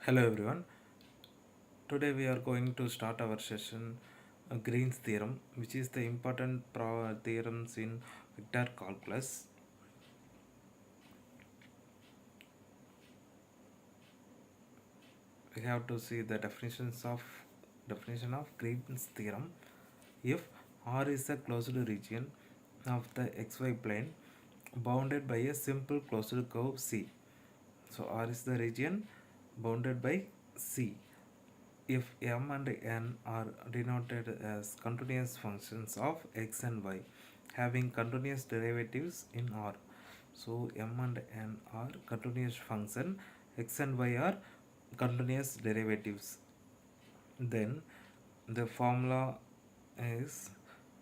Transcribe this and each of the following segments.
Hello everyone. Today we are going to start our session Green's theorem, which is the important theorems in vector calculus. We have to see the definition of Green's theorem. If R is a closed region of the xy plane bounded by a simple closed curve C. So R is the region bounded by C. If m and n are denoted as continuous functions of x and y having continuous derivatives in R. So m and n are continuous function, x and y are continuous derivatives. Then the formula is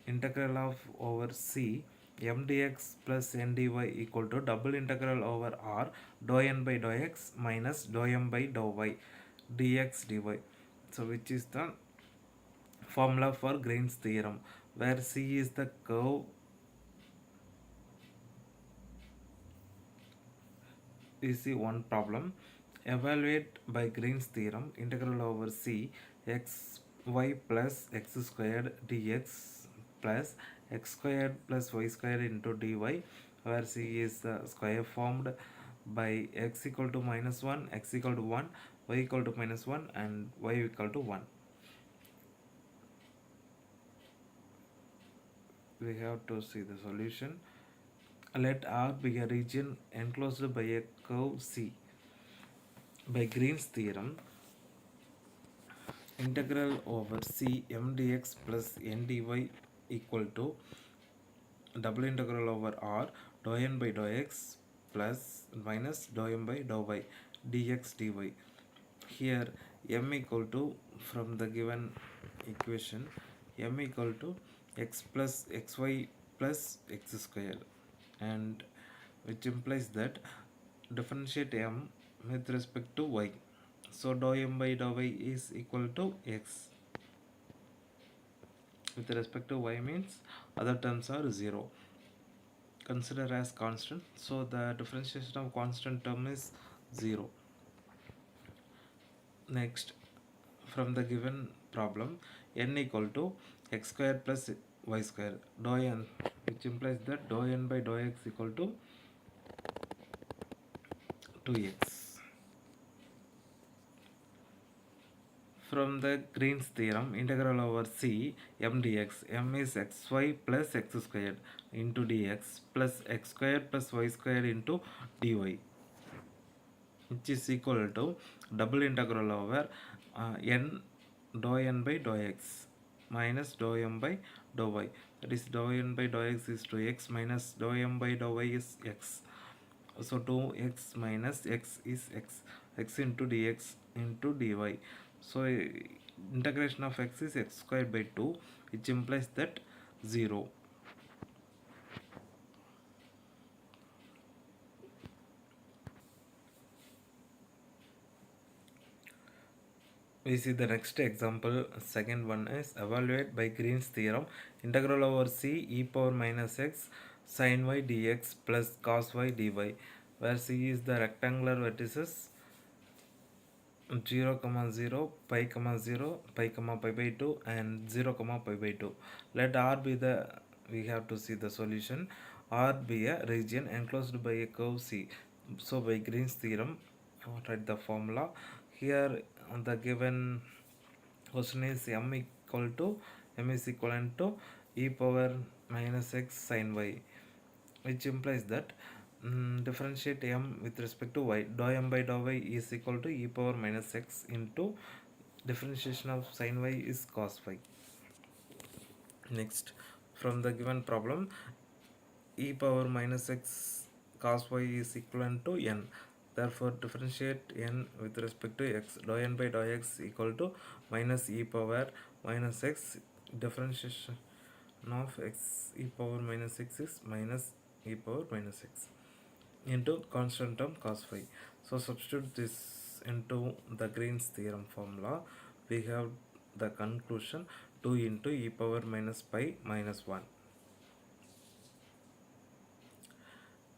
integral of over c m dx plus n dy equal to double integral over r dou n by dou x minus dou m by dou y dx dy. So which is the formula for Green's theorem, where c is the curve. Is the one problem. Evaluate by Green's theorem integral over c x y plus x squared dx plus x squared plus y squared into dy, where c is the square formed by x equal to minus 1, x equal to 1, y equal to minus 1 and y equal to 1. We have to see the solution. Let R be a region enclosed by a curve C. By Green's theorem, integral over C m dx plus n dy equal to double integral over R dou n by dou x plus minus dou m by dou y dx dy. Here m equal to, from the given equation, m equal to x plus xy plus x square, and which implies that differentiate m with respect to y. So dou m by dou y is equal to x. With respect to y means other terms are 0. Consider as constant. So the differentiation of constant term is 0. Next, from the given problem, n equal to x square plus y square dou n, which implies that dou n by dou x equal to 2x. From the Green's theorem, integral over c m dx, m is xy plus x squared into dx plus x squared plus y squared into dy, which is equal to double integral over n dou n by dou x minus dou m by dou y. That is, dou n by dou x is 2x minus dou m by dou y is x. So 2x minus x is x into dx into dy. So integration of x is x squared by 2, which implies that 0. We see the next example. Second one is evaluate by Green's theorem integral over c e power minus x sin y dx plus cos y dy, where c is the rectangular vertices 0, 0, pi, 0, pi, pi by 2 and 0, pi by 2. Let R be the, we have to see the solution. R be a region enclosed by a curve C. So by Green's theorem, write the formula. Here the given question is m is equivalent to e power minus x sin y, which implies that differentiate m with respect to y. Dou m by dou y is equal to e power minus x into differentiation of sin y is cos y. Next, from the given problem, e power minus x cos y is equivalent to n. Therefore, differentiate n with respect to x. Dou n by dou x equal to minus e power minus x. Differentiation of x e power minus x is minus e power minus x into constant term cos phi. So substitute this into the Green's theorem formula. We have the conclusion 2 into e power minus pi minus 1.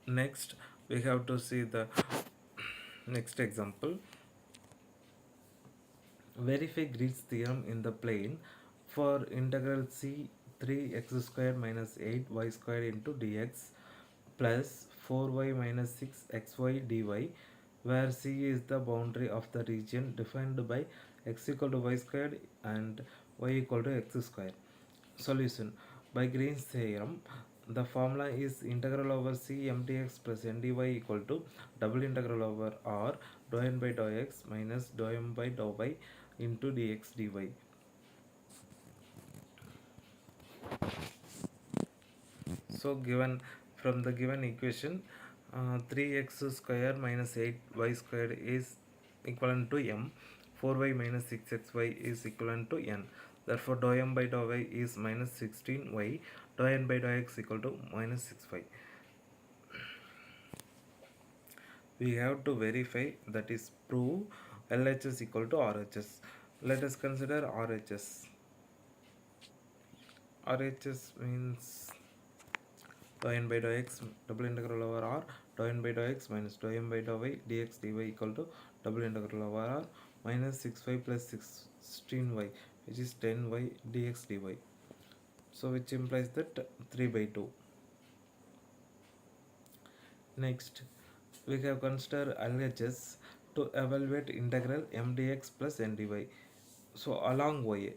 Next, we have to see the next example. Verify Greens theorem in the plane for integral c 3x squared minus 8y squared into dx plus 4y minus 6xy dy, where c is the boundary of the region defined by x equal to y squared and y equal to x squared. Solution. By Green's theorem, the formula is integral over c m dx plus n dy equal to double integral over r dou n by dou x minus dou m by dou y into dx dy. So given from the given equation, 3x square minus 8y square is equivalent to m, 4y minus 6xy is equivalent to n. Therefore dou m by dou y is minus 16y, dou n by dou x equal to minus 6y. We have to verify, that is prove LHS equal to RHS. Let us consider RHS. RHS means dou n by dou x double integral over r dou n by dou x minus dou m by dou y dx dy equal to double integral over r minus 6y plus 16y, which is 10y dx dy. So which implies that 3 by 2. Next, we have considered LHS to evaluate integral m dx plus n dy. So along y,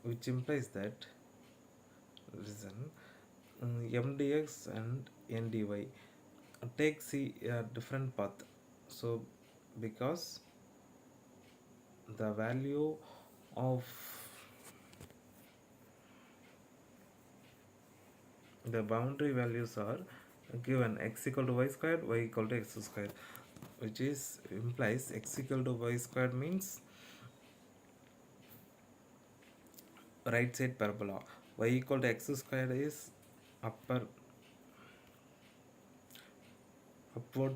which implies that, listen, m dx and n dy take c a different path. So because the value of the boundary values are given x equal to y squared, y equal to x squared, which is implies x equal to y squared means right side parabola, y equal to x squared is upward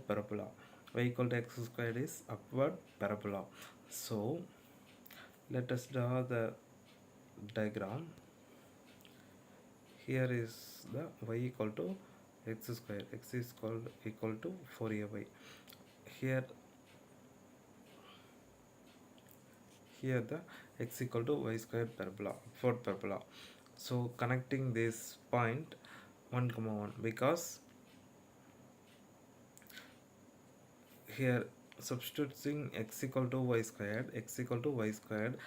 parabola, y equal to x squared is upward parabola. So let us draw the diagram. Here is the y equal to x square, x is equal to 4ay. Here the x equal to y square parabola, upward parabola. So connecting this point 1 comma 1, because here substituting x equal to y squared, x equal to y squared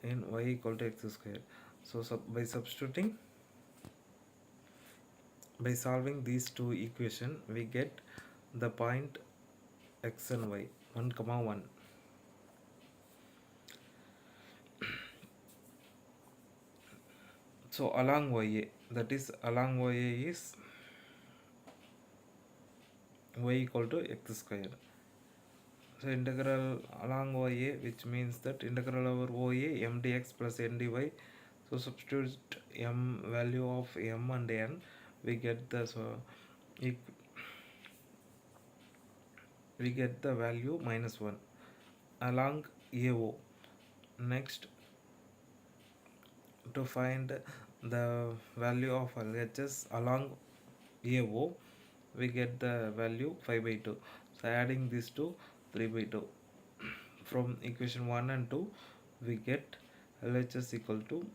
and y equal to x squared. So by substituting, by solving these two equations, we get the point x and y 1 comma 1. So along YA, that is along YA is y equal to x square. So integral along YA, which means that integral over OA m dx plus n dy. So substitute m value of m and n, we get the we get the value minus 1 along AO. Next, to find the value of LHS along AO, we get the value 5 by 2. So adding this to 3 by 2. From equation 1 and 2, we get LHS equal to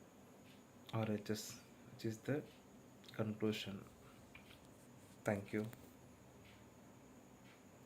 RHS, which is the conclusion. Thank you.